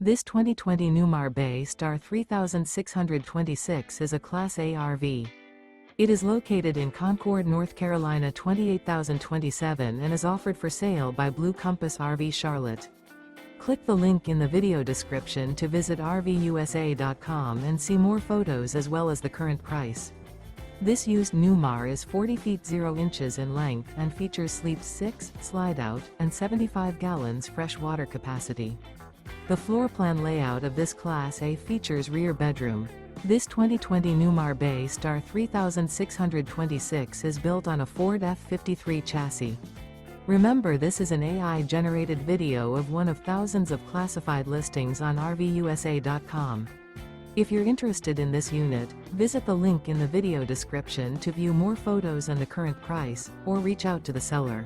This 2020 Newmar Bay Star 3626 is a Class A RV. It is located in Concord, North Carolina 28027 and is offered for sale by Blue Compass RV Charlotte. Click the link in the video description to visit RVUSA.com and see more photos as well as the current price. This used Newmar is 40 feet 0 inches in length and features sleeps 6, slide-out, and 75 gallons fresh water capacity. The floor plan layout of this Class A features rear bedroom. This 2020 Newmar Bay Star 3626 is built on a Ford F-53 chassis. Remember, this is an AI-generated video of one of thousands of classified listings on RVUSA.com. If you're interested in this unit, visit the link in the video description to view more photos and the current price, or reach out to the seller.